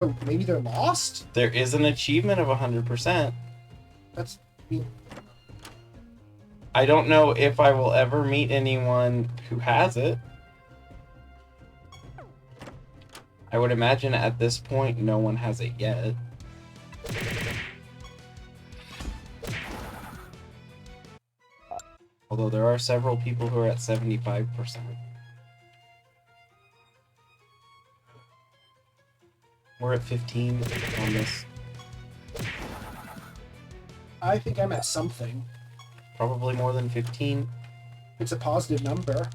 Or maybe they're lost? There is an achievement of 100%. That's... I don't know if I will ever meet anyone who has it. I would imagine at this point no one has it yet. Although there are several people who are at 75%. We're at 15 on this. I think I'm at something. Probably more than 15. It's a positive number.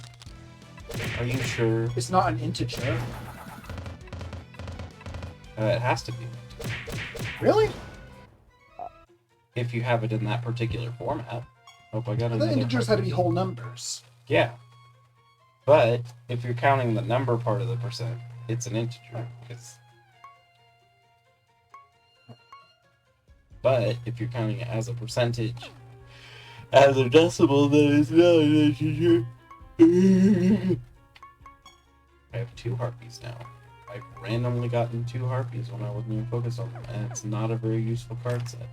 Are you sure? It's not an integer. It has to be. Really? If you have it in that particular format. Hope I got The another. integers had to be whole numbers. Yeah. But if you're counting the number part of the percent, it's an integer. But if you're counting it as a percentage, as a decimal, then it's not an integer. I have 2 harpies now. I've randomly gotten 2 harpies when I wasn't even focused on them, and it's not a very useful card set.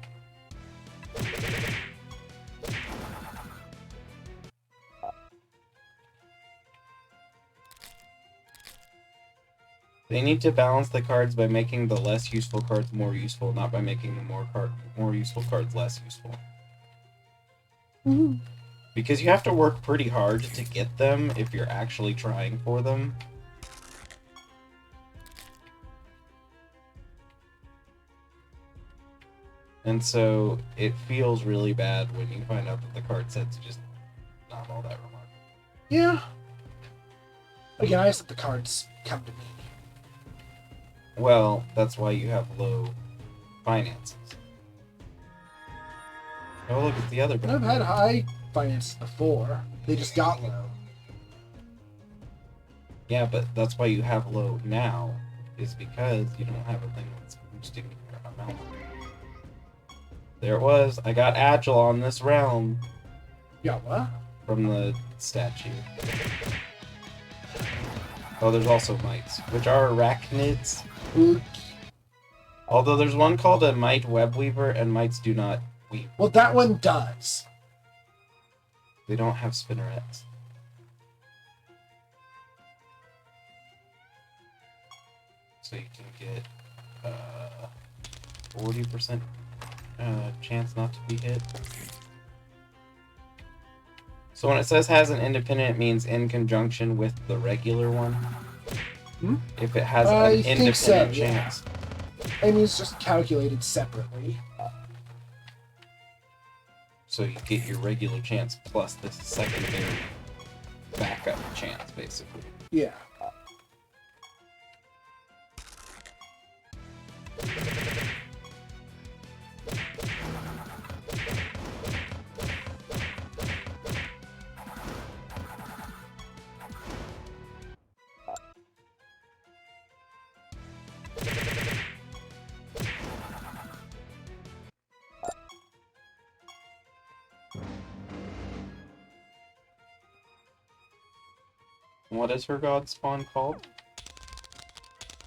They need to balance the cards by making the less useful cards more useful, not by making the more useful cards less useful. Mm-hmm. Because you have to work pretty hard to get them if you're actually trying for them. And so it feels really bad when you find out that the card set's just not all that remarkable. Yeah. Again, I just let the cards come to me. Well, that's why you have low finances. Oh, look at the other guy. I've had high finances before. They just got low. Yeah, but that's why you have low now, is because you don't have a thing that's boosting your amount. There it was. I got Agile on this round. Yeah, what? From the statue. Oh, there's also mites, which are arachnids. Oops. Although there's one called a mite webweaver, and mites do not weave. Well, that one does. They don't have spinnerets. So you can get 40% chance not to be hit. So when it says has an independent, it means in conjunction with the regular one. Hmm? If it has an independent chance. I mean, it's just calculated separately. So you get your regular chance plus this secondary backup chance, basically. Yeah. What is her god spawn called?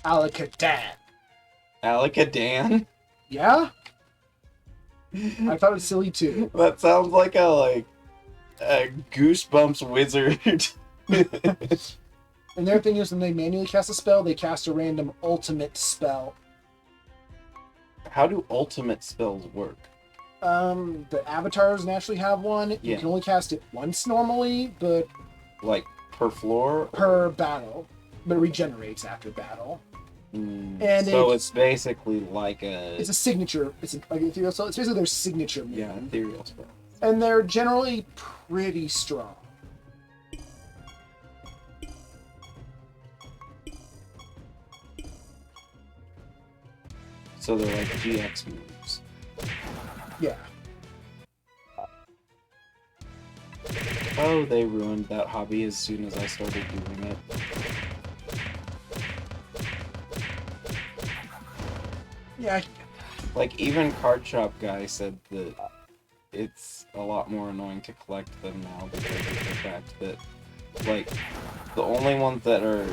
Alakadan. Alakadan? Yeah? I thought it was silly too. That sounds like a Goosebumps wizard. And their thing is when they manually cast a spell, they cast a random ultimate spell. How do ultimate spells work? The avatars naturally have one. Yeah. You can only cast it once normally, but Like per floor? per battle. But it regenerates after battle. And so it's basically like a... It's a signature. It's like ethereal spell. It's basically their signature move. Yeah, ethereal spell. And they're generally pretty strong. So they're like GX moves. Yeah. Oh, they ruined that hobby as soon as I started doing it. Yeah. Like, even Card Shop Guy said that it's a lot more annoying to collect them now because of the fact that, like, the only ones that are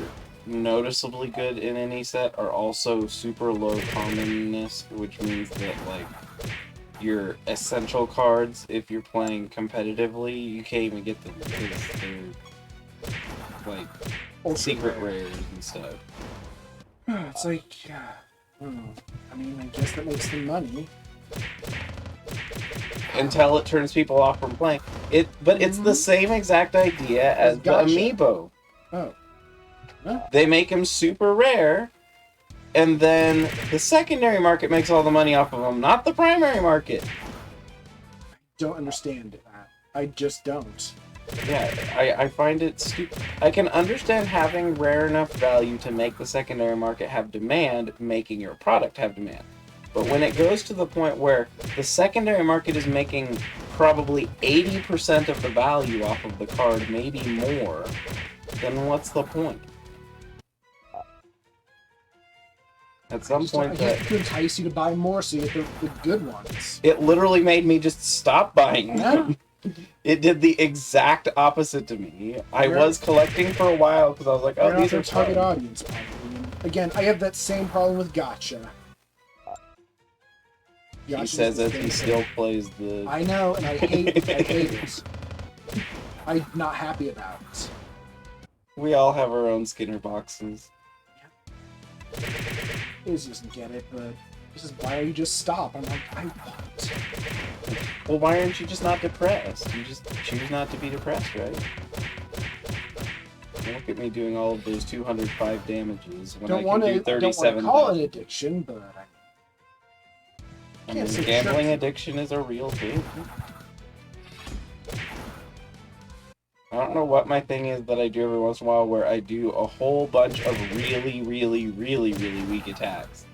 noticeably good in any set are also super low commonness, which means that, like, your essential cards, if you're playing competitively, you can't even get them because they're, like, secret rares and stuff. It's like, I mean, I guess that makes them money. Until it turns people off from playing. But it's the same exact idea as the amiibo. Oh. Huh? They make them super rare, and then the secondary market makes all the money off of them, not the primary market. Don't understand that. I just don't. Yeah, I find it stupid. I can understand having rare enough value to make the secondary market have demand, making your product have demand. But when it goes to the point where the secondary market is making probably 80% of the value off of the card, maybe more, then what's the point? At some point, I guess to entice you to buy more so you get the good ones. It literally made me just stop buying them. It did the exact opposite to me. I was collecting for a while because I was like, oh, these are target audience, probably. Again, I have that same problem with Gacha. He says that he still plays the... I know, and I hate it. I'm not happy about it. We all have our own Skinner boxes. He doesn't get it, but this is why you just stop. I'm like, I want. Well, why aren't you just not depressed? You just choose not to be depressed, right? Look at me doing all of those 205 damages when I can do 37. Don't want to call it addiction, but I mean, gambling addiction is a real thing. I don't know what my thing is that I do every once in a while where I do a whole bunch of really weak attacks.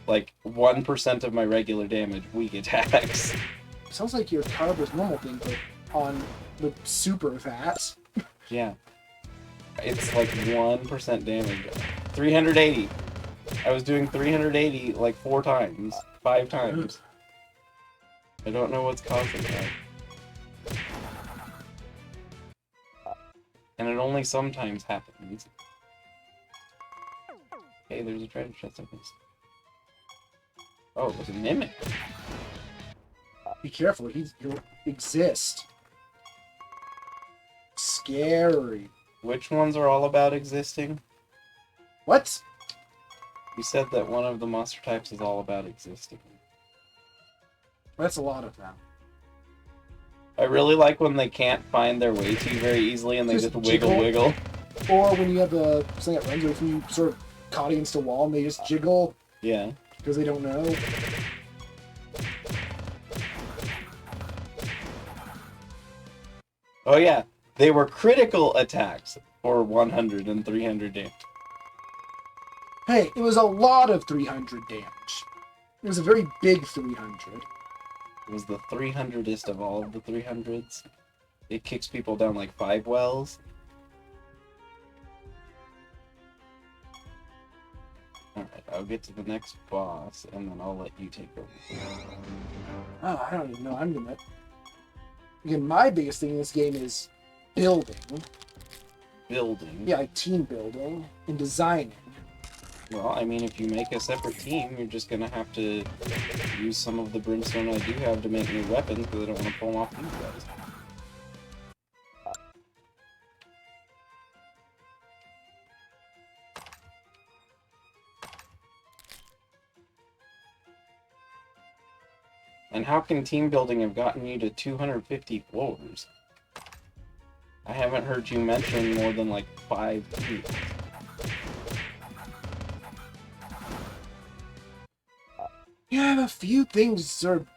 Like 1% of my regular damage, weak attacks. Sounds like your Carver's normal thing, but on the super fat. Yeah. It's like 1% damage. 380. I was doing 380 like 4 times. 5 times. I don't know what's causing that. And it only sometimes happens. Hey, there's a treasure chest I missed. Oh, it was a mimic. Be careful, he'll exist. Scary. Which ones are all about existing? What? You said that one of the monster types is all about existing. That's a lot of them. I really like when they can't find their way to you very easily and they just wiggle. Or when you have something that runs away from you, sort of caught against a wall, and they just jiggle. Yeah. Because they don't know. Oh yeah, they were critical attacks for 100 and 300 damage. Hey, it was a lot of 300 damage. It was a very big 300. It was the 300est of all of the 300s. It kicks people down like 5 wells. Alright, I'll get to the next boss, and then I'll let you take over. Oh, I don't even know. I'm gonna... Again, my biggest thing in this game is building. Building? Yeah, like team building and designing. Well, I mean, if you make a separate team, you're just gonna have to use some of the brimstone I do have to make new weapons, because I don't want to pull them off these guys. And how can team building have gotten you to 250 floors? I haven't heard you mention more than like 5 teams. Yeah, I have a few things sort of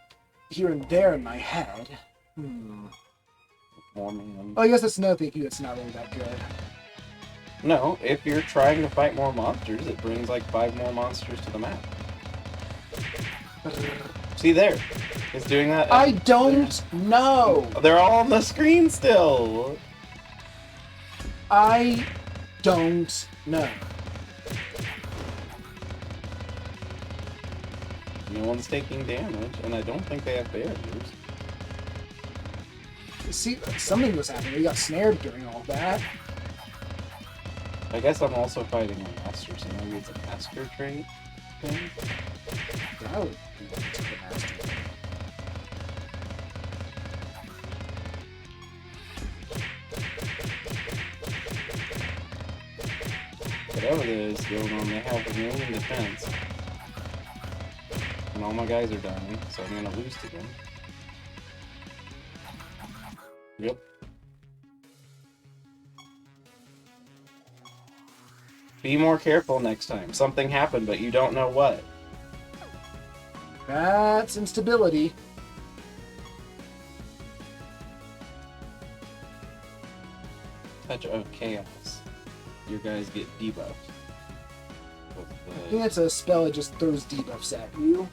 here and there in my head. More man. Oh, I guess that's another thing that's not really that good. No, if you're trying to fight more monsters, it brings like 5 more monsters to the map. See there, it's doing that. I don't know. They're all on the screen still. I don't know. No one's taking damage, and I don't think they have barriers. See, something was happening. We got snared during all that. I guess I'm also fighting a master, so maybe it's a master trait thing. That would be the master. Whatever it is going on, they have 1 million defense. And all my guys are dying, so I'm gonna lose to them. Yep. Be more careful next time. Something happened, but you don't know what. That's instability. Touch of chaos. Your guys get debuffed. I think that's a spell that just throws debuffs at you.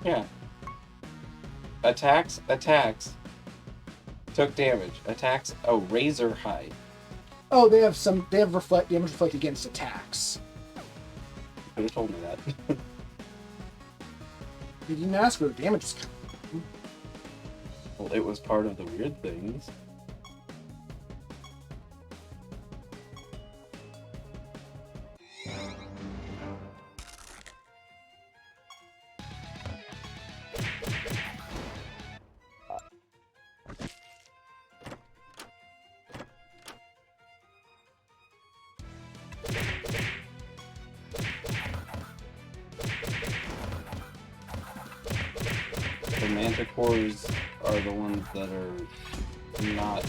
Yeah. Attacks. Took damage. Attacks. Oh, razor hide. Oh, they have damage reflect against attacks. You could have told me that. You didn't ask for the damage. Well, it was part of the weird things. The manticores are the ones that are not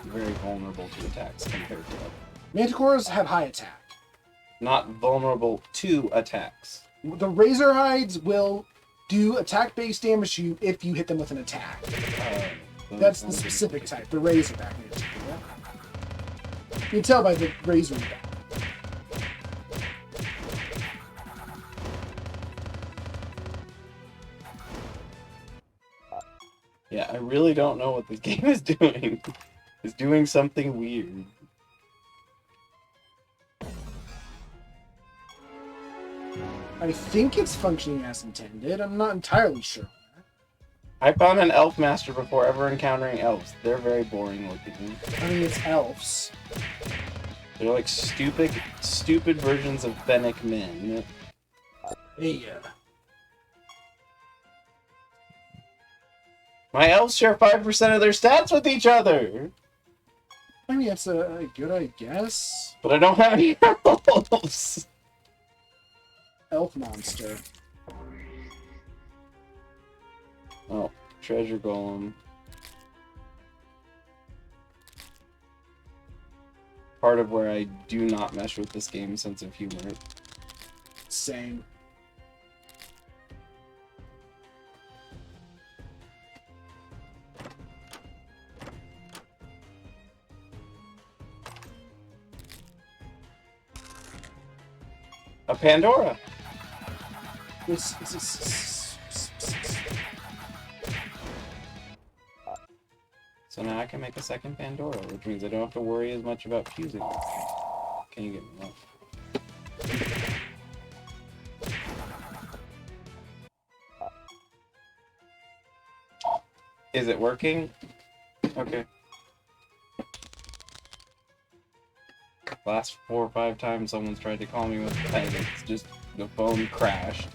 very vulnerable to attacks compared to others. Manticores have high attack. Not vulnerable to attacks. The razor hides will do attack-based damage to you if you hit them with an attack. That's the specific type, the razorback manticore. Yeah? You can tell by the razorback. Yeah, I really don't know what this game is doing. It's doing something weird. I think it's functioning as intended. I'm not entirely sure. I found an elf master before ever encountering elves. They're very boring looking. I mean, it's elves. They're like stupid versions of Fennec men. Hey, My elves share 5% of their stats with each other! I mean, that's a good, I guess. But I don't have any elves! Elf monster. Oh, treasure golem. Part of where I do not mesh with this game's sense of humor. Same. A Pandora! So now I can make a second Pandora, which means I don't have to worry as much about fusing. Can you get me that? Is it working? Okay. Last 4 or 5 times someone's tried to call me with a pen, it's just the phone crashed.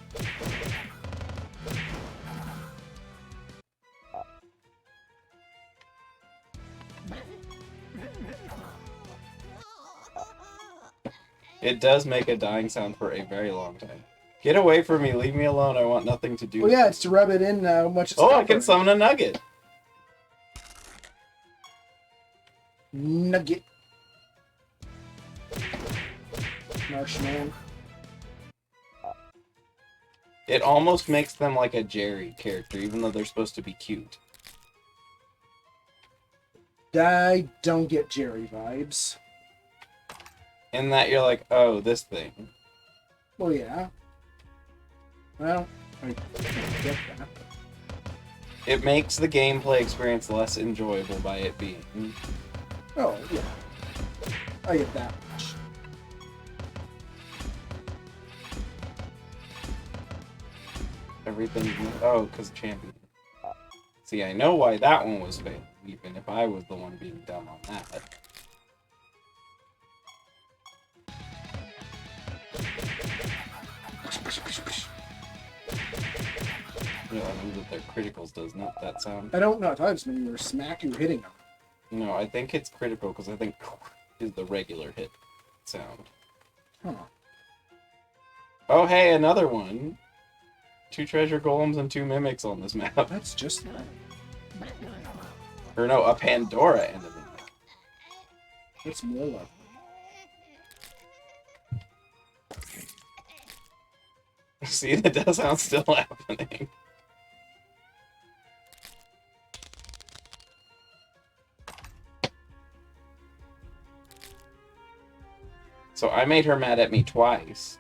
It does make a dying sound for a very long time. Get away from me, leave me alone, I want nothing to do Well, yeah, it's to rub it in much. Oh, I can summon a nugget! Nugget. Marshmallow. It almost makes them like a Jerry character, even though they're supposed to be cute. I don't get Jerry vibes. In that you're like, oh, this thing. Well, yeah. Well, I get that. It makes the gameplay experience less enjoyable by it being. Oh, yeah. I get that much. Everything. Oh, because champion. See, I know why that one was failed, even if I was the one being dumb on that. Yeah, I know that their criticals does not that sound. I don't know. I thought it was when you were smack you hitting them. No, I think it's critical because I think is the regular hit sound. Huh. Oh, hey, another one. 2 treasure golems and 2 mimics on this map. That's just that. Or no, a Pandora and a mimic. It's more lovely. See, that does sound still happening. So I made her mad at me twice.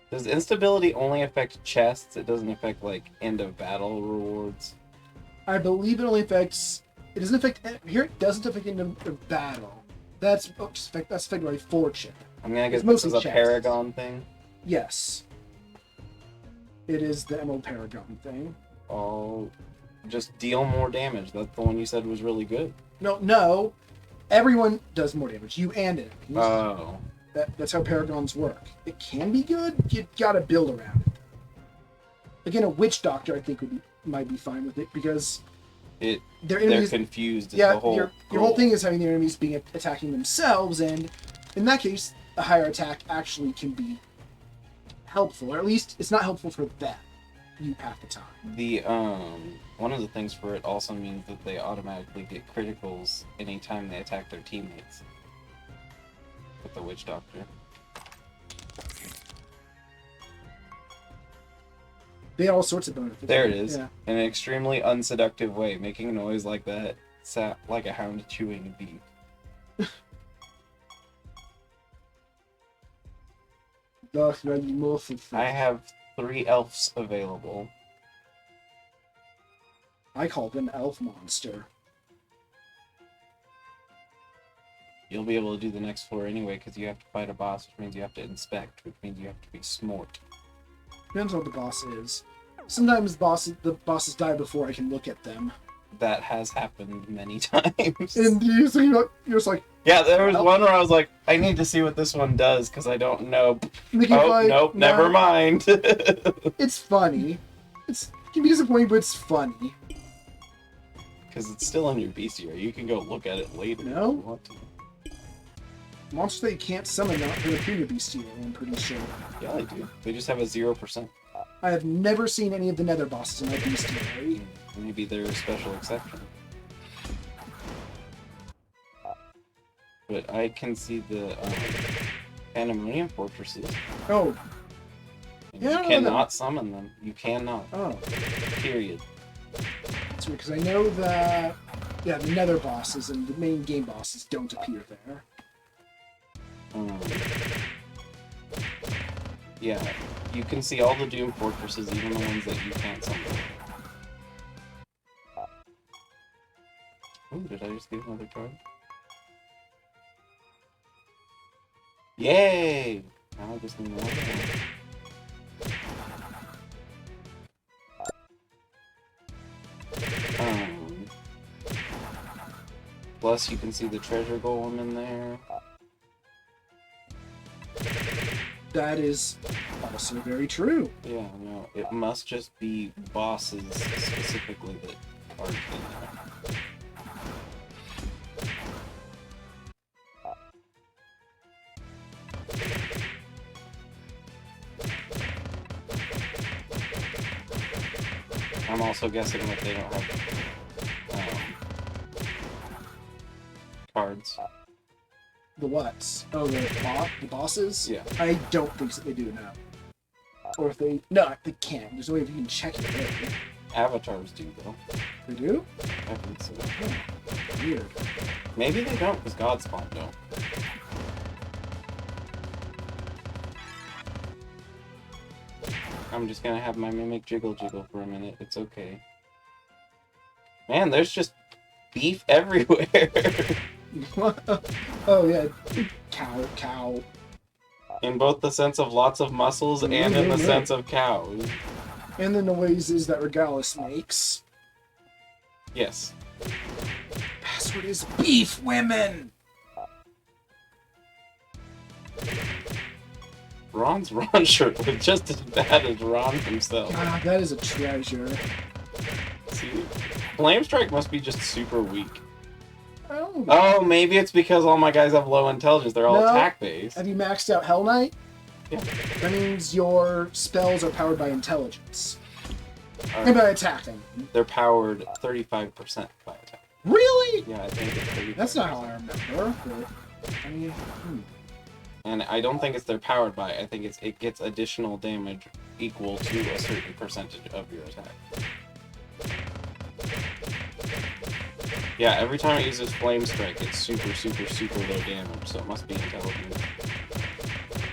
Does instability only affect chests? It doesn't affect, like, end of battle rewards? I believe it only affects. It doesn't affect. Here it doesn't affect end of battle. That's affected by fortune. I'm gonna guess It's this is mostly a chests. Paragon thing. Yes. It is the Emerald Paragon thing. Oh, just deal more damage. That's the one you said was really good. No. Everyone does more damage. You and it. Oh. That's how Paragons work. It can be good. You gotta build around it. Again, a Witch Doctor I think might be fine with it because their They're enemies. confused. Is Yeah, the whole your goal. whole thing is having the enemies being attacking themselves, and in that case, a higher attack actually can be helpful, or at least it's not helpful for them. You half the time. The one of the things for it also means that they automatically get criticals anytime they attack their teammates. With the Witch Doctor. They had all sorts of benefits. There it is. Yeah. In an extremely unseductive way, making a noise like that, like a hound chewing beef. I have 3 elves available. I call them Elf Monster. You'll be able to do the next floor anyway, because you have to fight a boss, which means you have to inspect, which means you have to be smart. Depends on what the boss is. Sometimes the bosses die before I can look at them. That has happened many times. And you're just like, Yeah, there was Well- one where I was like, I need to see what this one does, because I don't know. looking Oh, like, nope, nah, never mind. It's funny. It can be disappointing, but it's funny. Because it's still in your bestiary. You can go look at it later No? if you want to. Monsters that you can't summon now can appear to be steel, I'm pretty sure. Yeah, they do. They just have a 0%. I have never seen any of the nether bosses in my bestiary. Maybe they're a special exception. But I can see the Pandemonium Fortresses. Oh, And Yeah, I you don't know cannot summon them. You cannot. oh. Period. That's weird, because I know that, yeah, the nether bosses and the main game bosses don't appear there. Yeah, you can see all the Doom Fortresses, even the ones that you can't summon. Ooh, did I just get another card? Yay! Now I just need one more. Plus, you can see the treasure golem in there. That is also very true. Yeah, no, it must just be bosses specifically that aren't in there. I'm also guessing that they don't have cards. The what? Oh, the bosses? Yeah. I don't think so they do now. Or if they... No, they can't. There's no way if you can check it. Right? Avatars do, though. They do? I think so. Oh, weird. Maybe they don't, because Godspawn don't. I'm just gonna have my mimic jiggle for a minute. It's okay. Man, there's just beef everywhere. Oh yeah, cow. In both the sense of lots of muscles and in the sense of cows. And the noises that Regalis makes. Yes. Password is beef women. Ron's Ron shirt was just as bad as Ron himself. God, that is a treasure. See, Flame Strike must be just super weak. Oh. Oh, maybe it's because all my guys have low intelligence. They're all attack based. Have you maxed out Hell Knight? Yeah. That means your spells are powered by intelligence. And by attacking. They're powered 35% by attack. Really? Yeah, I think it's 35%. That's not how I remember. But, I mean, And I don't think it's they're powered by. I think it gets additional damage equal to a certain percentage of your attack. Yeah, every time it uses Flame Strike, it's super low damage, so it must be intelligent.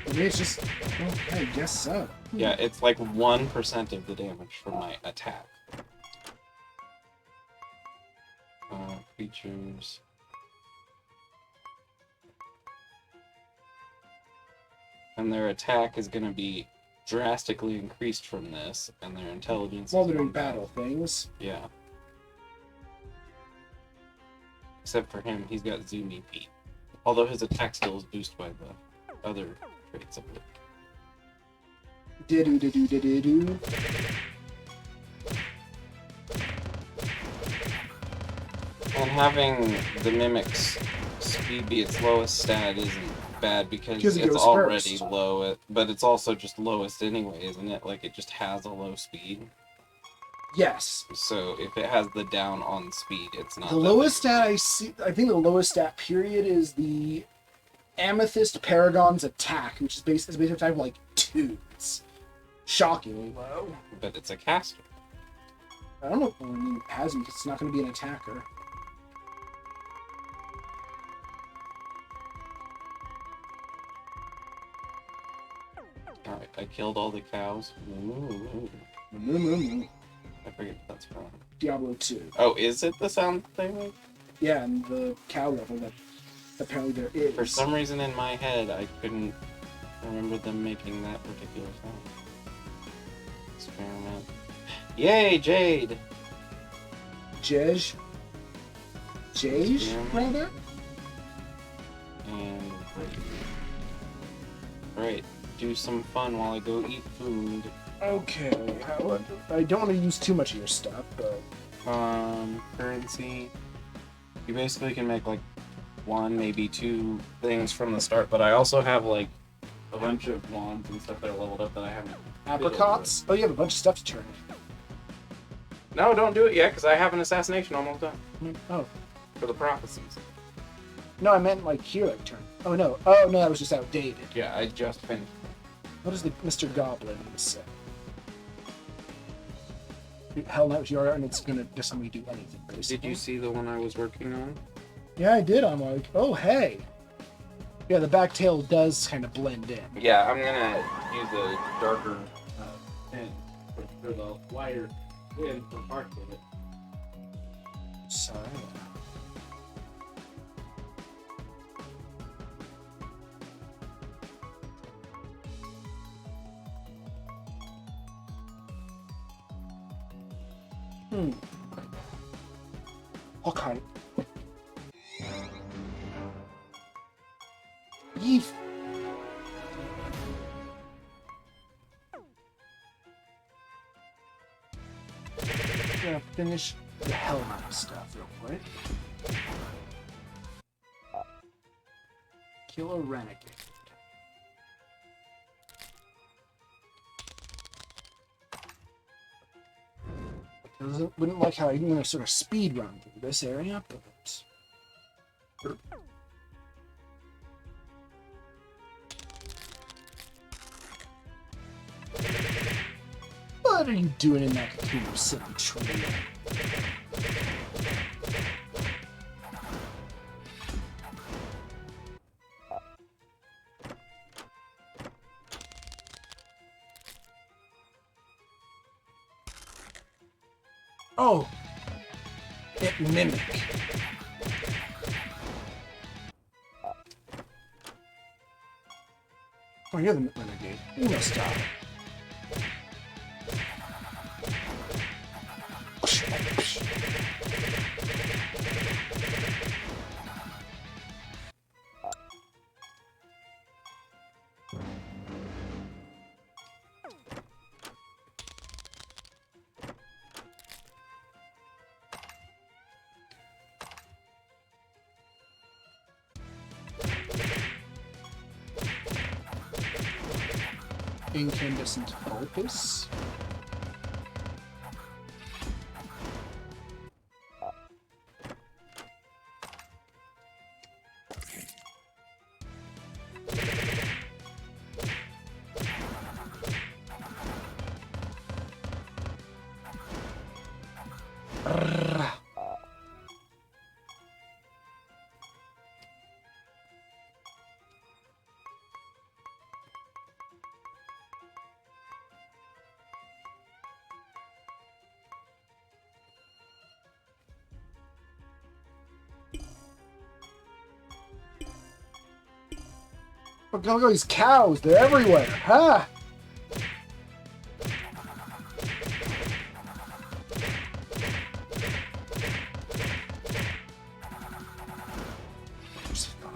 Maybe it's just... Okay, I guess so. Yeah, it's like 1% of the damage from my attack. Features... And their attack is going to be drastically increased from this, and their intelligence... While they're doing battle things. Yeah. Except for him, he's got Zoom EP. Although his attack skill is boosted by the other traits of it. Do. And having the Mimic's speed be its lowest stat isn't bad because it's already low, but it's also just lowest anyway, isn't it? Like, it just has a low speed. Yes. So if it has the down on speed, it's not... The lowest stat I see... I think the lowest stat period is the Amethyst Paragon's attack, which is basically attack of like 2. It's shockingly low. But it's a caster. I don't know if it hasn't. It's not going to be an attacker. Alright, I killed all the cows. I forget what that's from. Diablo 2. Oh, is it the sound thing? Yeah, and the cow level that apparently there is. For some reason in my head, I couldn't remember them making that particular sound. Experiment. Yay, Jade! Jej, rather? And... Right. Do some fun while I go eat food. Okay, I don't want to use too much of your stuff, but... Currency. You basically can make, like, 1, maybe 2 things from the start, but I also have, like, a bunch of wands and stuff that are leveled up that I haven't... Apricots? Oh, you have a bunch of stuff to turn in. No, don't do it yet, because I have an assassination almost done. Oh. For the prophecies. No, I meant, like, here, like, turn. Oh, no. Oh, no, that was just outdated. Yeah, I just finished. What does the Mr. Goblin say? Hell Knight was your art, and it's gonna just let me do anything, basically. Did you see the one I was working on? Yeah, I did. I'm like, oh, hey. Yeah, the back tail does kind of blend in. Yeah, I'm gonna use a darker pen for the wider thin for parts of it. Sorry. Okay. Yeef. Gonna finish the Hell Knight stuff real quick. Kill a renegade. Wouldn't like how I'm gonna sort of speed run through this area, but what are you doing in that cocoon, you silly tree? Oh! It mimic. Oh, you're the renegade. You must stop. Incandescent opus. Look at these cows. They're everywhere. Ha! There's 5.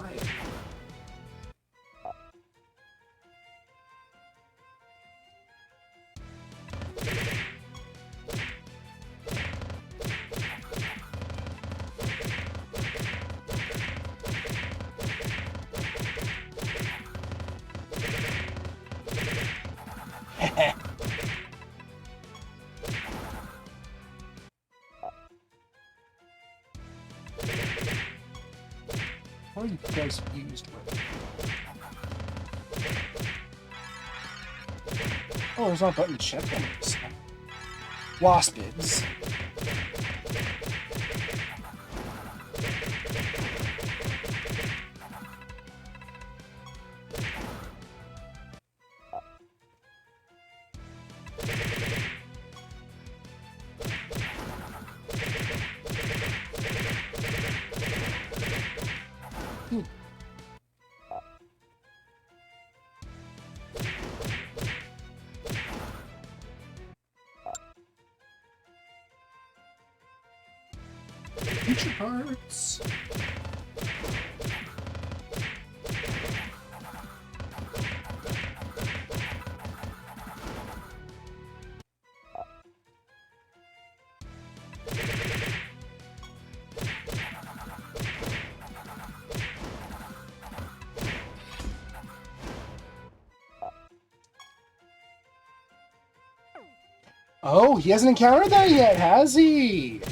What are you guys fused with? Oh, there's not a button to check on this. Waspids. Future parts. Oh, he hasn't encountered that yet, has he?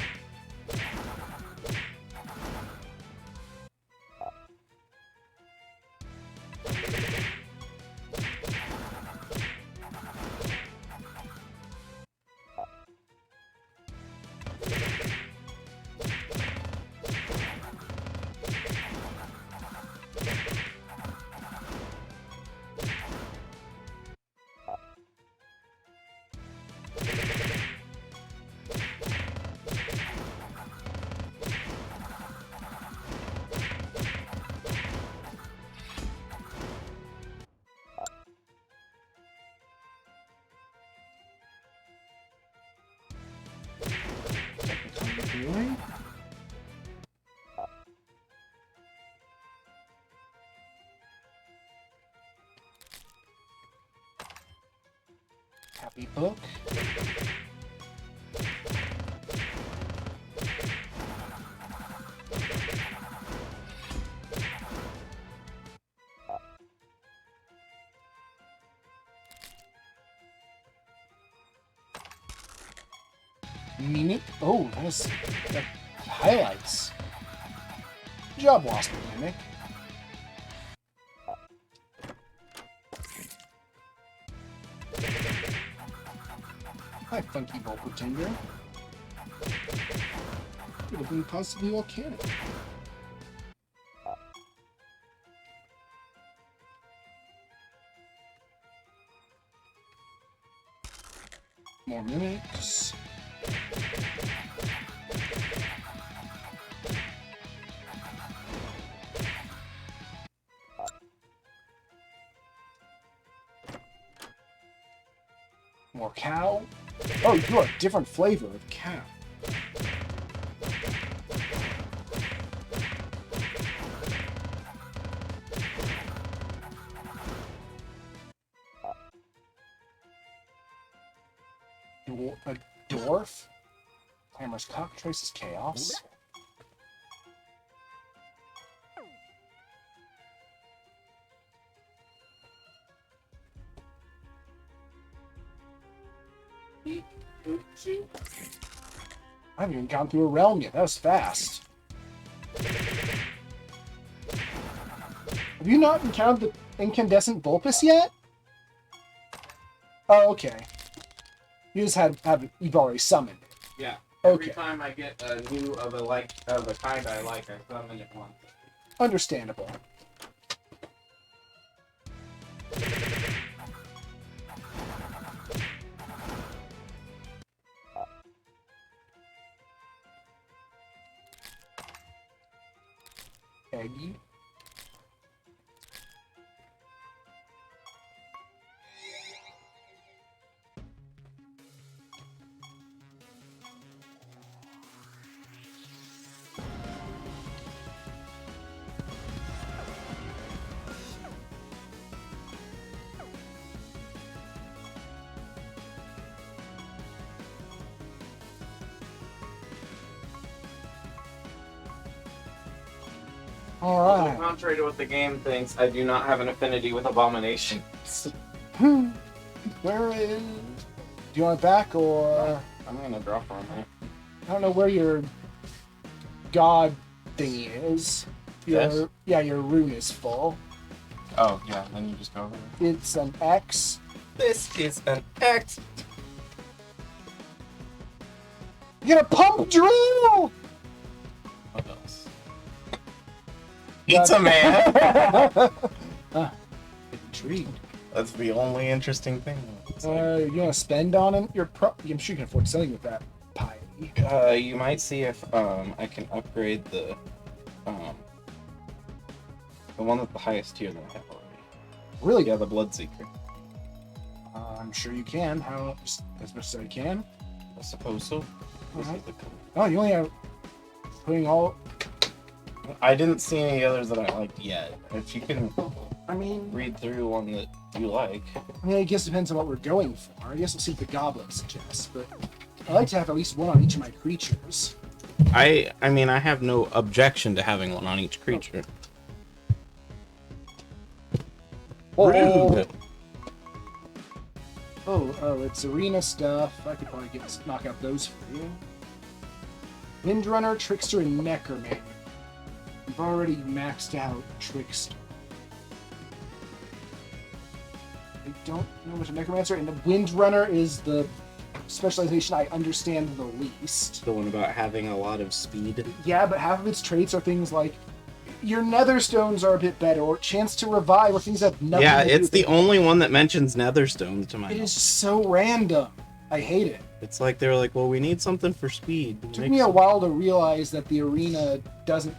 Really? Happy book. Mimic. Oh, that highlights. Good job, Wasp Mimic. Hi, Funky Volt Pretender. You're looking positively volcanic. More mimics. More cow. Oh, you are a different flavor of cow. A dwarf? Clamorous cockatrice is chaos. I haven't even gone through a realm yet. That was fast. Have you not encountered the incandescent Vulpus yet? Oh, okay. You just you've already summoned it. Yeah. Okay. Every time I get a new of a kind I like, I summon it once. Understandable. Eggy. Alright. Contrary to what the game thinks, I do not have an affinity with abominations. Where is... Do you want it back, or... I'm gonna drop on it. I don't know where your god thingy is. This? Yeah, your rune is full. Oh, yeah, then you just go over there. It's an X. This is an X. You get a pump drill! What else? Pizza Man! Intrigued. That's the only interesting thing. You want to spend on it? I'm sure you can afford selling with that pie. You might see if I can upgrade the one that's the highest tier that I have already. Really? Yeah, the Bloodseeker. I'm sure you can. How as much as I can. I suppose so. Alright. Oh, you only have putting all. I didn't see any others that I liked yet. If you can, I mean, read through one that you like. I mean, I guess it depends on what we're going for. I guess we'll see what the goblin suggests, but I like to have at least one on each of my creatures. I mean, I have no objection to having one on each creature. Rude. Oh, it's arena stuff. I could probably knock out those for you. Windrunner, Trickster, and Necromancer. I've already maxed out Trickster. I don't know much of Necromancer, and the Windrunner is the specialization I understand the least. The one about having a lot of speed. Yeah, but half of its traits are things like your netherstones are a bit better, or chance to revive, or things that have nothing Yeah, to do it's with the it. only one that mentions netherstones to my It knowledge. is so random. I hate it. It's like they're like, well, we need something for speed. It took me a while to realize that the arena doesn't...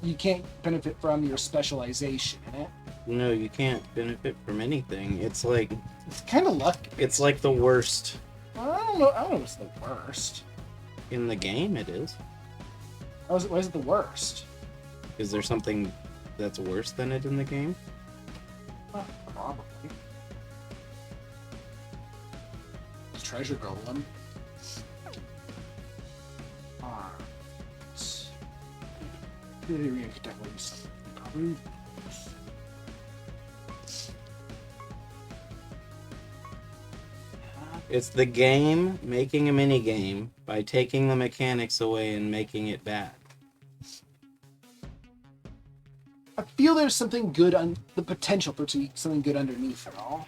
You can't benefit from your specialization in it. No, you can't benefit from anything. It's like It's kind of lucky. it's like the worst I don't know if it's the worst. in the game. It is. Why is it the worst? Is there something that's worse than it in the game? Probably. It's treasure golem. Alright. The arena could definitely improve. It's the game making a mini game by taking the mechanics away and making it bad. I feel there's something good on the potential for something good underneath it all.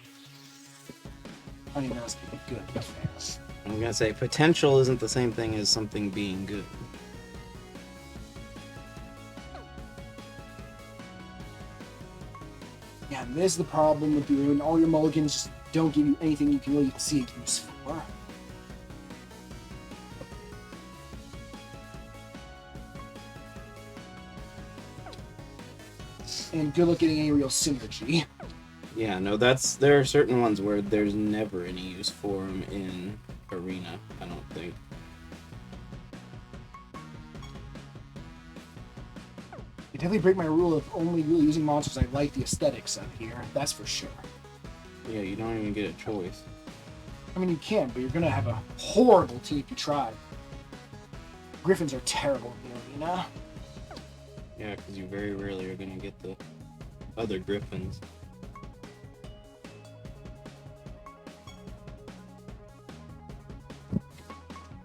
I mean, that's good. But fair. I'm gonna say potential isn't the same thing as something being good. Yeah, and this is the problem with you, and all your mulligans just don't give you anything you can really see a use for. And good luck getting any real synergy. Yeah, no, there are certain ones where there's never any use for them in arena, I don't think. You definitely break my rule of only really using monsters I like the aesthetics of here. That's for sure. Yeah, you don't even get a choice. I mean, you can, but you're gonna have a horrible team if you try. Griffins are terrible in the arena. Yeah, because you very rarely are going to get the other griffins.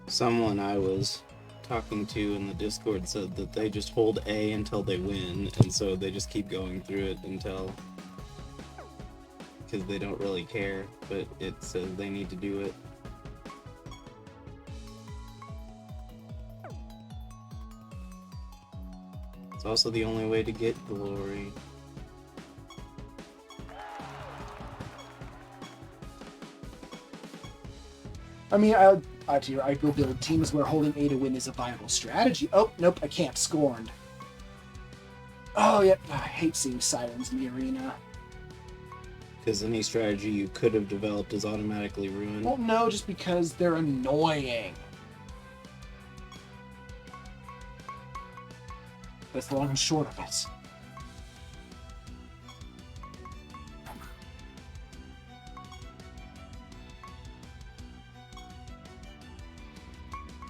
Someone I was talking to in the Discord said that they just hold A until they win, and so they just keep going through it until... because they don't really care, but it says they need to do it. It's also the only way to get glory. I mean, I will build teams where holding A to win is a viable strategy. Oh, nope, I can't. Scorned. Oh, yep. I hate seeing sirens in the arena. Because any strategy you could have developed is automatically ruined. Well, no, just because they're annoying. That's the long and short of it.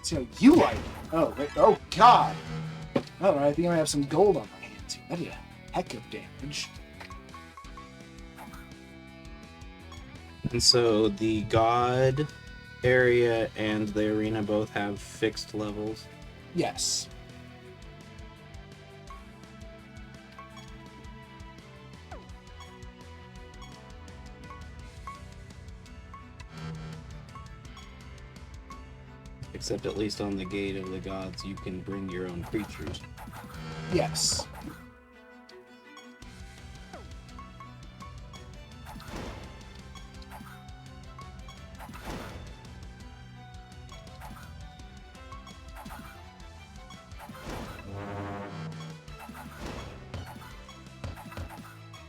See how you like it. Oh, wait. Oh, God. I don't know. I think I have some gold on my hands here. That did a heck of damage. And so the god area and the arena both have fixed levels. Yes. Except at least on the gate of the gods, you can bring your own creatures. Yes.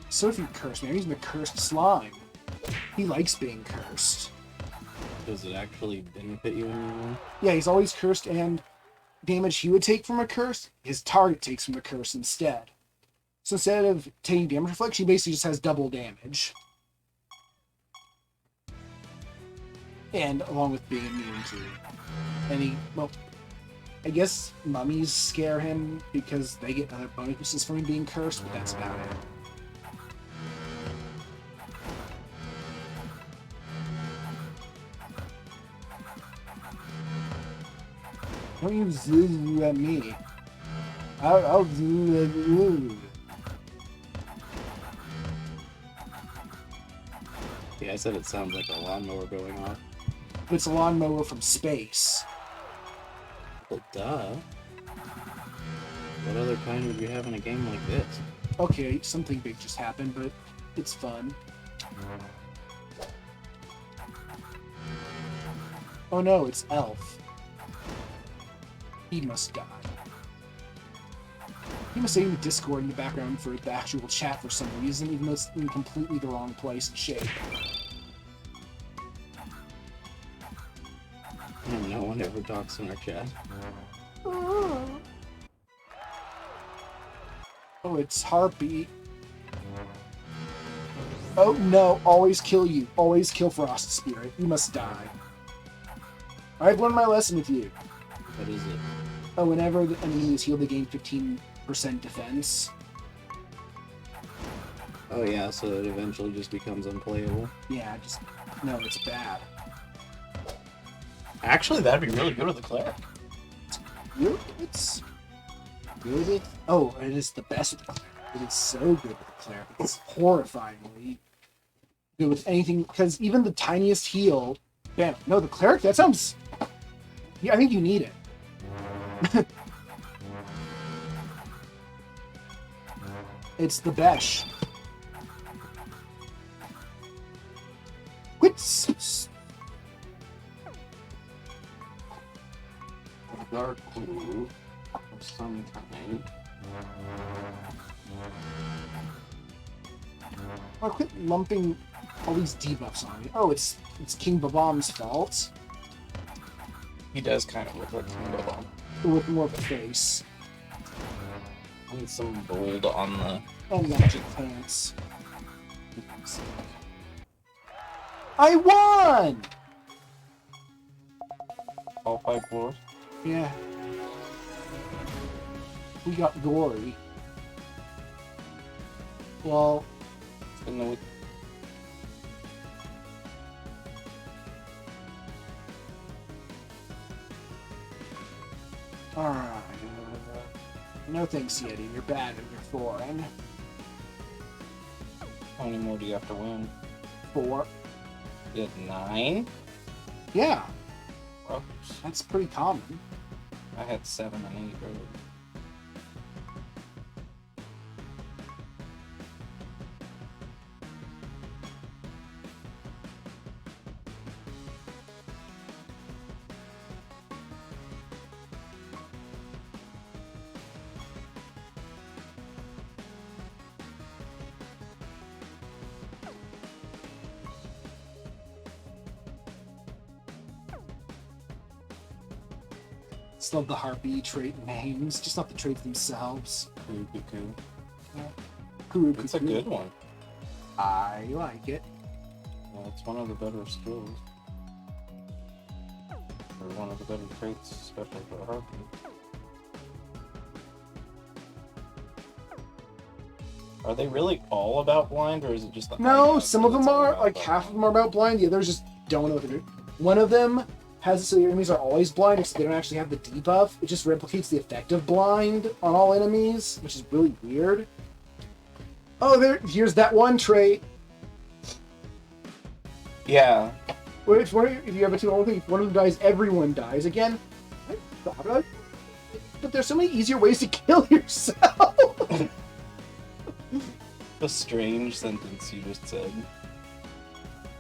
So if you curse me, I'm using the cursed slime. He likes being cursed. Does it actually benefit you anymore? Yeah, he's always cursed, and damage he would take from a curse, his target takes from a curse instead. So instead of taking damage reflection, he basically just has double damage. And along with being immune to any, well, I guess mummies scare him because they get other bonuses from him being cursed, but that's about it. Don't you zoo at me. I'll zoo at you. Yeah, I said it sounds like a lawnmower going off. But it's a lawnmower from space. Well, duh. What other kind would you have in a game like this? Okay, something big just happened, but it's fun. Oh no, it's Elf. He must die. He must say in the Discord in the background for the actual chat for some reason, even though it's in completely the wrong place and shape. No one ever talks in our chat. Oh, it's Harpy. Oh no, always kill you. Always kill Frost Spirit. You must die. I've learned my lesson with you. What is it? Oh, whenever the enemy is healed, they gain 15% defense. Oh yeah, so it eventually just becomes unplayable. Yeah, just... No, it's bad. Actually, that'd be really good with the cleric. It's good with... Oh, it is the best with the cleric. It is so good with the cleric. It's horrifyingly good with anything, because even the tiniest heal... Bam. No, the cleric? That sounds... Yeah, I think you need it. It's the best. Quits. Dark blue of some kind. Oh, quit lumping all these debuffs on me. Oh, it's King Babam's fault. He does kind of look like King Babam. With more of a face. And some gold on the... And magic pants. I won! all 5 floors. Yeah. We got gory. Well... In the... Alright. No thanks, Yeti. You're bad and you're foreign. How many more do you have to win? 4. You had 9? Yeah. Well, That's pretty common. I had 7 and 8 earlier. Just love the harpy trait names, just not the traits themselves. Cuckoo. Kuru It's a good one. I like it. Well, it's one of the better skills. Or one of the better traits, especially for a harpy. Are they really all about blind, or is it just the No, idea some of that them it's all are, about like blind? half of them are about blind, the others just don't know what they're doing. One of them has it so your enemies are always blind, except they don't actually have the debuff. It just replicates the effect of blind on all enemies, which is really weird. Oh, here's that one trait. Yeah. If you have a two only thing, if one of them dies, everyone dies. Again, I thought about it, but there's so many easier ways to kill yourself. A strange sentence you just said.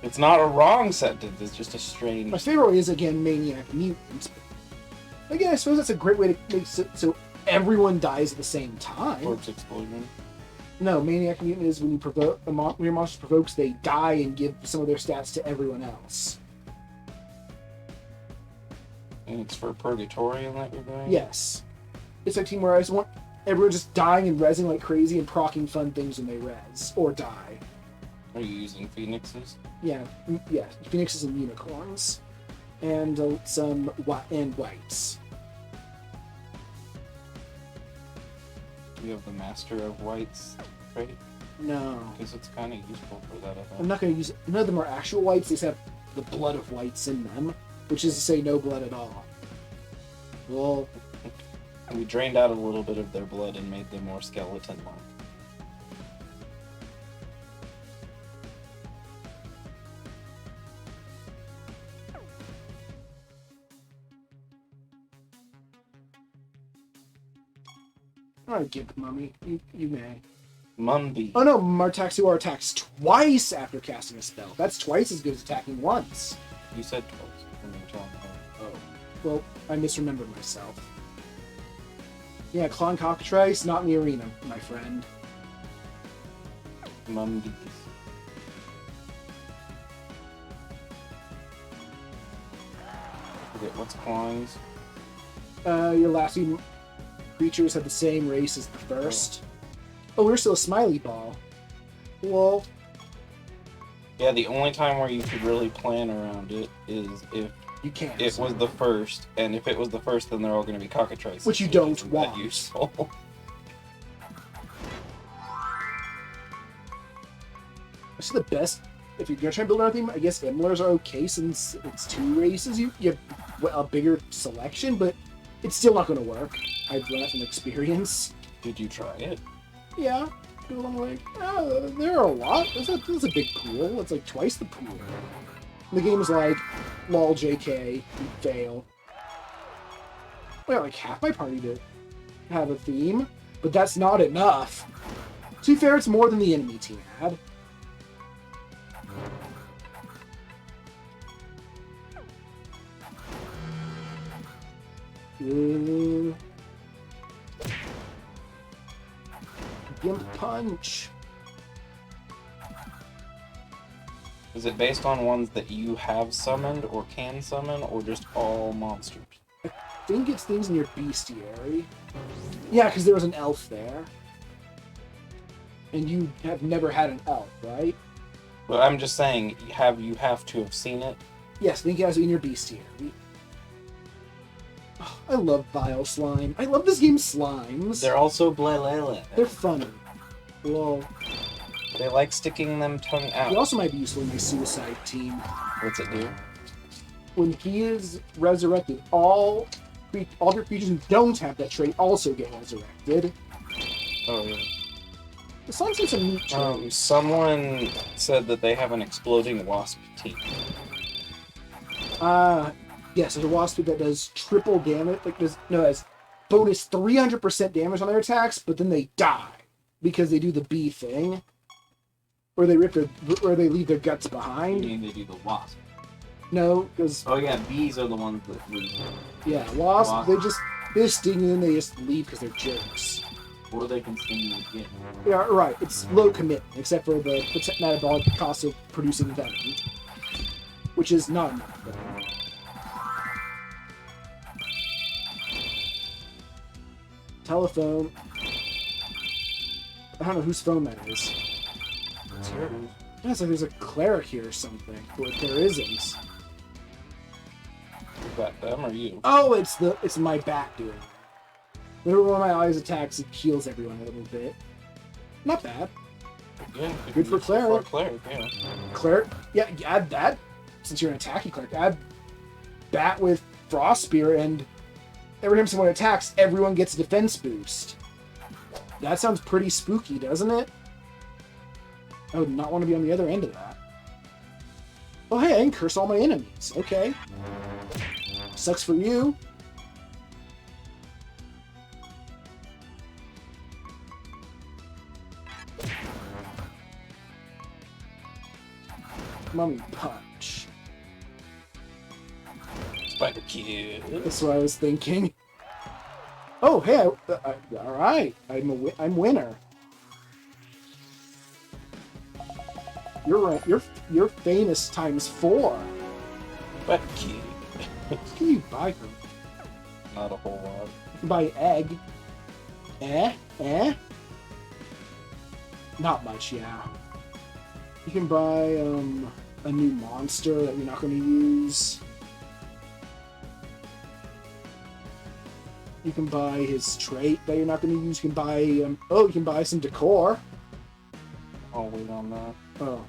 It's not a wrong sentence, it's just a strange... My favorite one is, again, Maniac Mutants. Again, I suppose that's a great way to make it so everyone dies at the same time. Corpse explosion. No, Maniac Mutant is when you provoke when your monster provokes, they die and give some of their stats to everyone else. And it's for Purgatorium that you're doing? Yes. It's like Team where I just want everyone just dying and rezzing like crazy and proccing fun things when they res or die. Are you using Phoenixes? Yeah, Phoenixes and Unicorns. And some whites. Do you have the Master of Whites trait? No. Because it's kind of useful for that, I think. I'm not going to use it. None of them are actual whites, they just have the blood of whites in them, which is to say no blood at all. Well, We drained out a little bit of their blood and made them more skeleton-like. alright, Gimp Mummy, you may. Mumby. Oh no, Martaxuar attacks twice after casting a spell. That's twice as good as attacking once. You said twice when you were telling me. Oh. Well, I misremembered myself. Yeah, Clon Cockatrice, not in the arena, my friend. Mumbies. I forget what's claws. Your last few creatures have the same race as the first. Oh, we're still a smiley ball. Well, Yeah, the only time where you could really plan around it is if you can't. it was the first, and if it was the first, then they're all going to be cockatrices. Which you don't isn't want. That useful. This is the best. If you're gonna try and build anything, I guess Imlers are okay since it's 2 races. You have a bigger selection, but it's still not gonna work. I've run it from experience. Did you try it? Yeah, people are like, oh, there are a lot. That's a big pool. It's like twice the pool. And the game is like, lol, JK, you fail. I got like half my party to have a theme, but that's not enough. To be fair, it's more than the enemy team had. Gimp punch. Is it based on ones that you have summoned or can summon, or just all monsters? I think it's things in your bestiary. Yeah, because there was an elf there. And you have never had an elf, right? Well, I'm just saying, you have to have seen it. Yes, I think it has it in your bestiary. Oh, I love Vile Slime. I love this game's slimes. They're also Blelele. They're funny. Well, They like sticking them tongue he out. also might be useful in my suicide team. What's it do? When he is resurrected, all your creatures who don't have that trait also get resurrected. Oh, yeah. The slime seems some neat traits. Someone said that they have an exploding wasp team. Yes, there's a wasp that does triple damage. Has bonus 300% damage on their attacks, but then they die because they do the bee thing, or they leave their guts You behind. mean they do the wasp? No, because Oh yeah, bees are the ones that lose. wasp, Wasp. they just sting and then they just leave because they're jerks. Or they can sting you again. Yeah, right. It's low commitment, except for the metabolic cost of producing venom, which is not enough venom. Telephone. I don't know whose phone that is. It's yours. Yeah, it's like there's a cleric here or something, but there isn't. Is that them or you? Oh, it's my back doing it. Whenever one of my eyes attacks, it heals everyone a little bit. Not bad. Yeah. Good for cleric. Cleric, yeah. Cleric, yeah, add that. Since you're an attacking cleric, add bat with frost spear, and every time someone attacks, everyone gets a defense boost. That sounds pretty spooky, doesn't it? I would not want to be on the other end of that. Oh hey, I can curse all my enemies. Okay. Sucks for you. Mummy punch. Spider kill. That's what I was thinking. Oh, hey, all right. I'm winner. You're famous times 4. Spider kill. What can you buy from? Not a whole lot. You can buy egg. Not much, yeah. You can buy a new monster that you're not going to use. You can buy his trait that you're not going to use. You can buy you can buy some decor. I'll wait on that. Oh.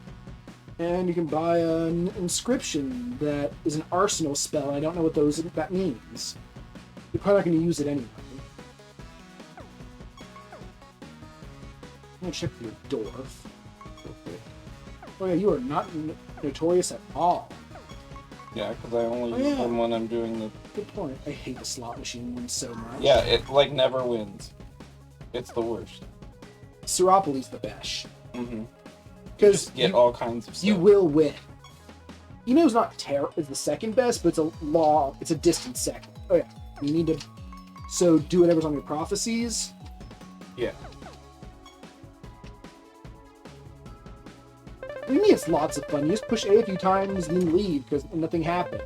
And you can buy an inscription that is an arsenal spell. I don't know what that means. You're probably not going to use it anyway. I'm going to check for your dwarf. Oh yeah, you are not notorious at all. Yeah, because I only Oh, use yeah. them when I'm doing the... Good point. I hate the slot machine one so much. Yeah, it, like, never wins. It's the worst. Siralim's the best. Mm-hmm. Because Get all kinds of stuff. you will win. Eno's not is the second best, but it's a distant second. Oh yeah, you need to. So do whatever's on your prophecies. Yeah. What do you mean it's lots of fun? You just push A a few times and then leave because nothing happened.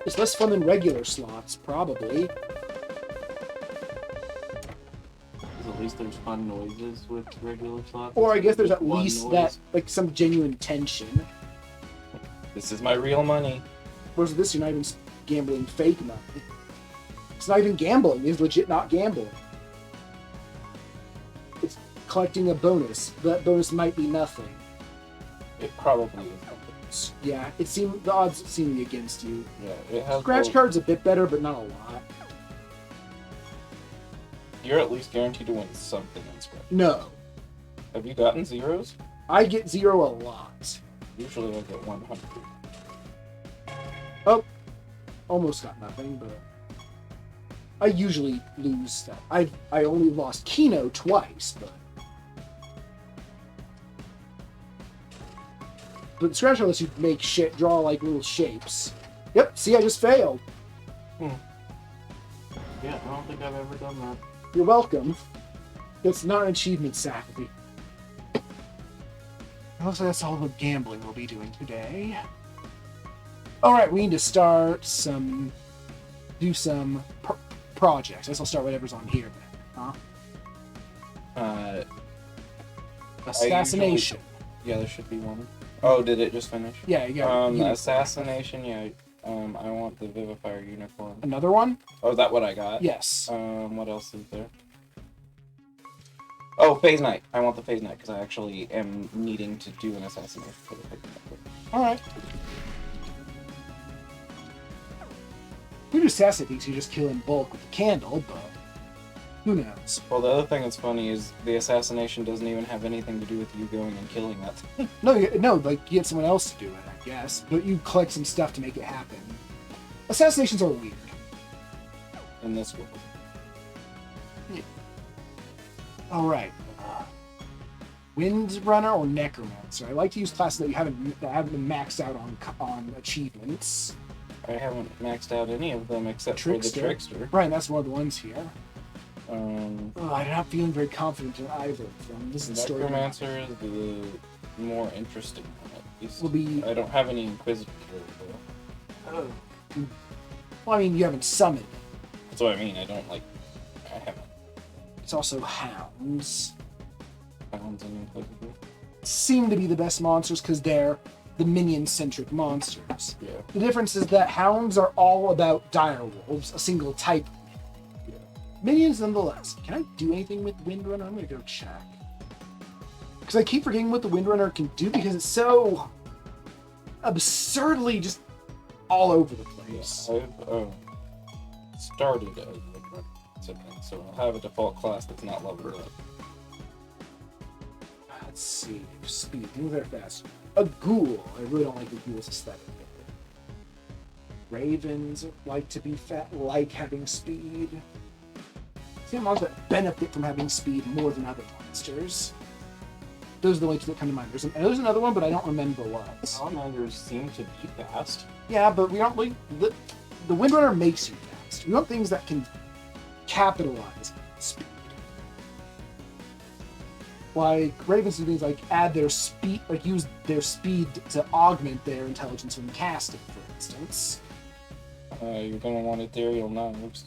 It's less fun than regular slots, probably. At least there's fun noises with regular slots. Or I guess there's at One least noise. that, like, some genuine tension. This is my real money. Whereas this, you're not even gambling fake money. It's not even gambling. It's legit not gambling. It's collecting a bonus. That bonus might be nothing. It probably is. Yeah, the odds seem to be against you. Yeah, it has... Scratch both. card's a bit better, but not a lot. You're at least guaranteed to win something in Scratch. No. Have you gotten zeros? I get 0 a lot. Usually I get 100. Oh, almost got nothing, but I usually lose that. I only lost Kino twice, but Scratch card lets you make shit, draw like little shapes. Yep, see, I just failed. Yeah, I don't think I've ever done that. You're welcome. That's not an achievement, Sappy. Looks like that's all the gambling we'll be doing today. Alright, we need to start do some projects. I guess I'll start whatever's on here then. Huh? Assassination. Yeah, there should be one. Oh, did it just finish? Yeah, you got unicorn. Assassination, yeah. I want the Vivifier unicorn. Another one? Oh, is that what I got? Yes. What else is there? Oh, Phase Knight. I want the Phase Knight because I actually am needing to do an assassination for the Phase Knight. Alright. You just assassinate things, you just kill in bulk with the candle, but who knows? Well, the other thing that's funny is the assassination doesn't even have anything to do with you going and killing that thing. No, like, you get someone else to do it, I guess. But you collect some stuff to make it happen. Assassinations are weird. In this world. Yeah. Alright. Windrunner or Necromancer? I like to use classes that haven't been maxed out on achievements. I haven't maxed out any of them except for the Trickster. Right, that's one of the ones here. I'm not feeling very confident in either of them. This is the story. Necromancer is the more interesting one, at least. Will be... I don't have any Inquisitor. Oh. Well, I mean, you haven't summoned. That's what I mean. I haven't. It's also Hounds. Hounds and Inquisitor. Seem to be the best monsters because they're the minion-centric monsters. Yeah. The difference is that Hounds are all about direwolves, a single type. Yeah. Minions, nonetheless. Can I do anything with Windrunner? I'm gonna go check. Because I keep forgetting what the Windrunner can do because it's so absurdly just all over the place. Yeah, I've started as a so I'll have a default class that's not leveled up. Let's see. Speed. Move very fast. A ghoul. I really don't like the ghoul's aesthetic. Ravens like to be fat, like having speed. See, monsters that benefit from having speed more than other monsters. Those are the ones that come to mind. There's another one, but I don't remember what. Salamanders seem to be fast. Yeah, but we don't really... The Windrunner makes you fast. We want things that can capitalize speed. Like, Ravens do things like add their speed, like use their speed to augment their intelligence when casting, for instance. You're gonna want ethereal knives.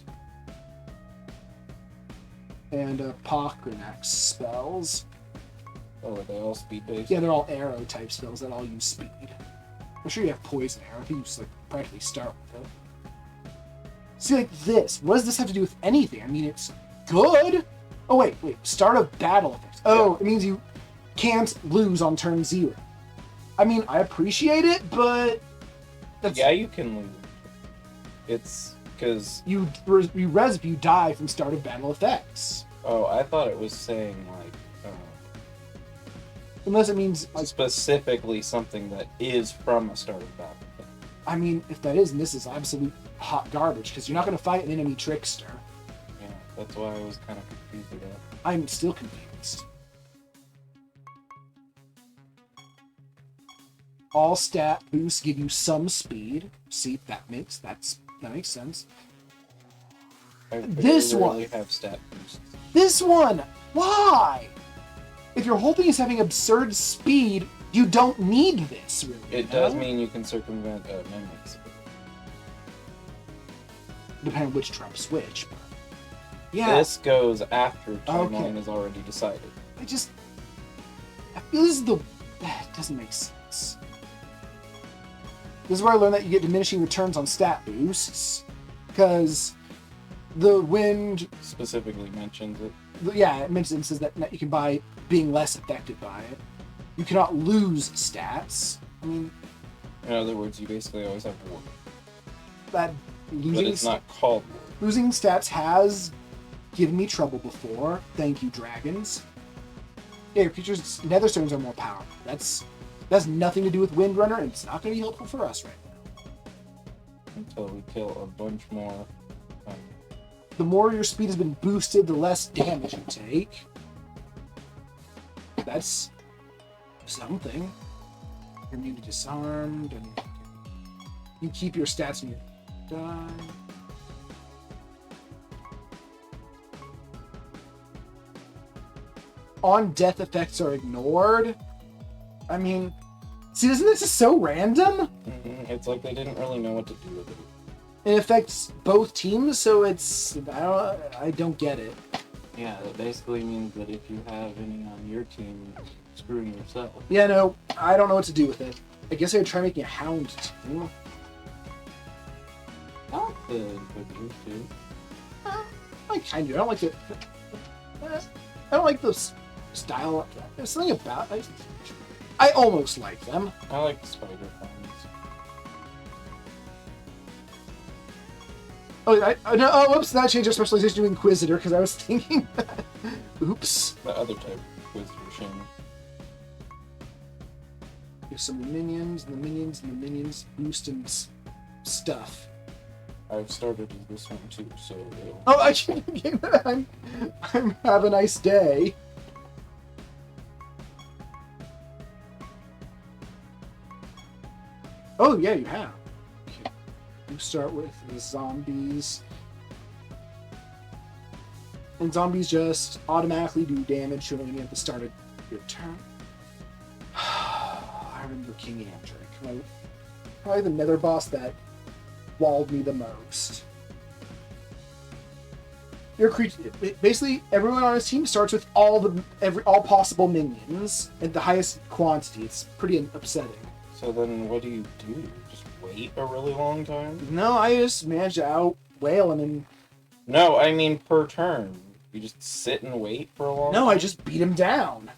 And Pokrinax spells. Oh, are they all speed based? Yeah, they're all arrow type spells that all use speed. I'm sure you have poison arrow. I think you just like practically start with it. See, like this. What does this have to do with anything? I mean, it's good. Oh wait. Start of battle effects. Oh, yeah. It means you can't lose on turn 0. I mean, I appreciate it, but that's... Yeah, you can lose. It's because you res if you die from start of battle effects. Oh, I thought it was saying like. Unless it means like, specifically something that is from a start of battle. I mean, if that is, and this is absolute hot garbage, because you're not going to fight an enemy trickster. Yeah, that's why I was kind of confused with that. I'm still confused. All stat boosts give you some speed. See, that makes sense. This one have stat boosts. This one, why? If your whole thing is having absurd speed, you don't need this, really. It does mean you can circumvent mimics. Depending on which trumps which. But yeah. This goes after timeline is already decided. I feel this is it doesn't make sense. This is where I learned that you get diminishing returns on stat boosts. Because the wind... specifically mentions it. Yeah, it mentions that you can buy being less affected by it. You cannot lose stats. I mean... In other words, you basically always have war. But it's not called war. Losing stats has given me trouble before. Thank you, dragons. Yeah, your creatures' netherstones are more powerful. That's nothing to do with Windrunner, and it's not going to be helpful for us right now. Until we kill a bunch more. The more your speed has been boosted, the less damage you take. That's something. You're immune to disarmed, and you keep your stats when you die. on death effects are ignored. I mean, see, isn't this just so random? It's like they didn't really know what to do with it. It affects both teams, so it's I don't get it. Yeah, that basically means that if you have any on your team, you're screwing yourself. Yeah, no, I don't know what to do with it. I guess I would try making a hound team. I like the Inquisitors too. I kind of. I don't like the. I don't like the style. There's something about. I almost like them. I like the spider ones. Oh, no, oh, whoops! That changed our specialization to Inquisitor because I was thinking. Oops. The other type of Inquisitor Shannon. Here's some minions, and the minions, and the minions boosting stuff. I've started this one too, so it'll... Oh, I can't. I'm have a nice day. Oh yeah, you have. Okay. You start with the zombies, and zombies just automatically do damage to an enemy at the start of your turn. I remember King Andric, probably the Nether boss that walled me the most. Your creature, basically, everyone on his team starts with all possible minions at the highest quantity. It's pretty upsetting. So then what do you do? Just wait a really long time? No, I just managed to outwail him, and No, I mean per turn. You just sit and wait for a long no, time? I just beat him down.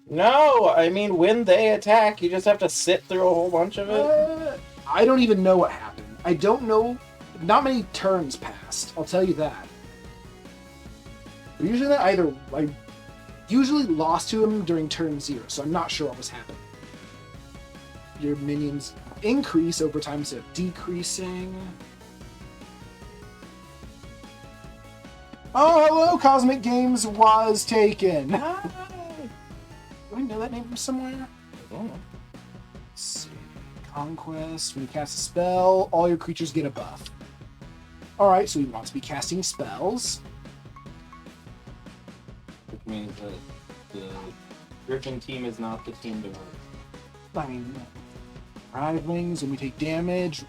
No, I mean when they attack, you just have to sit through a whole bunch of it? I don't even know what happened. I don't know. Not many turns passed. I'll tell you that. But usually, I usually lost to him during turn 0, so I'm not sure what was happening. Your minions increase over time instead of decreasing. Oh, hello, Cosmic Games was taken. Hi. Do I know that name from somewhere? I don't know. Let's see. Conquest. When you cast a spell, all your creatures get a buff. Alright, so we want to be casting spells. Which means that the Griffin team is not the team to work. I mean, Rivalings, when we take damage,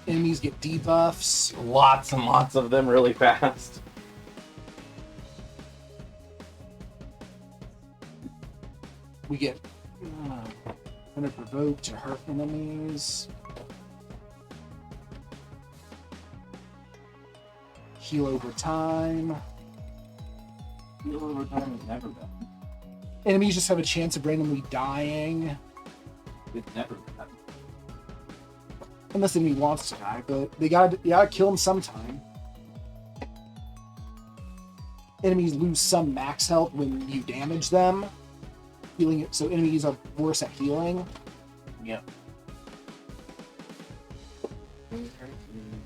enemies get debuffs. Lots and lots of them really fast. We get under provoke to hurt enemies. Heal over time. Heal over time is never done. Enemies just have a chance of randomly dying. It's never done. Unless the enemy wants to die, but you gotta kill them sometime. Enemies lose some max health when you damage them. Healing it, so enemies are worse at healing. Yep.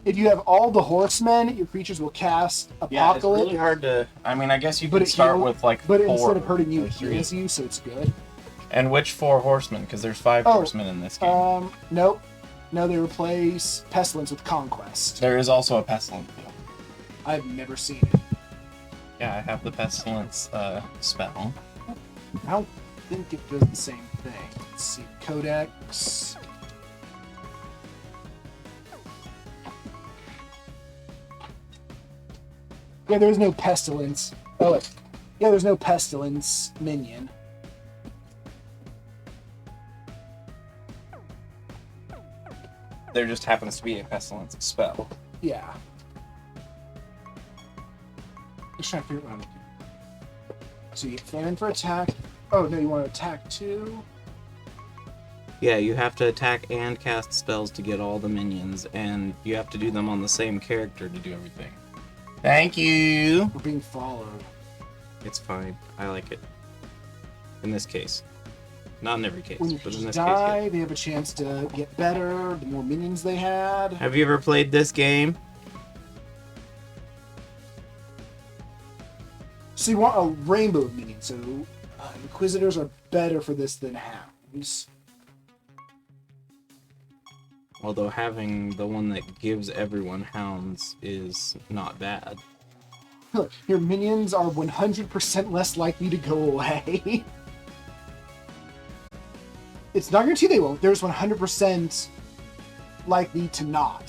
If you have all the horsemen, your creatures will cast Yeah, it's Apocalypse. really hard to... I mean, I guess you But could it start heals- with like But 4 instead of hurting you, or it 3. heals you, so it's good. And which 4 horsemen? Because there's 5 Oh, horsemen in this game. Nope. No, they replace Pestilence with Conquest. There is also a pestilence though. I've never seen it. Yeah, I have the pestilence spell. I don't think it does the same thing. Let's see. Codex. Yeah, there's no Pestilence. Oh, wait. Yeah, there's no Pestilence minion. There just happens to be a pestilence spell. Yeah. Just trying to figure out what I'm doing. So you get Famine for attack. Oh, no, you want to attack too? Yeah, you have to attack and cast spells to get all the minions, and you have to do them on the same character to do everything. Thank you! We're being followed. It's fine. I like it. In this case. Not in every case, When you but in just this die, case, they have a chance to get better the more minions they had. yeah. Have you ever played this game? So you want a rainbow of minions. So Inquisitors are better for this than Hounds. Although having the one that gives everyone hounds is not bad. Your minions are 100% less likely to go away. It's not guaranteed they won't. There's 100% likely to not.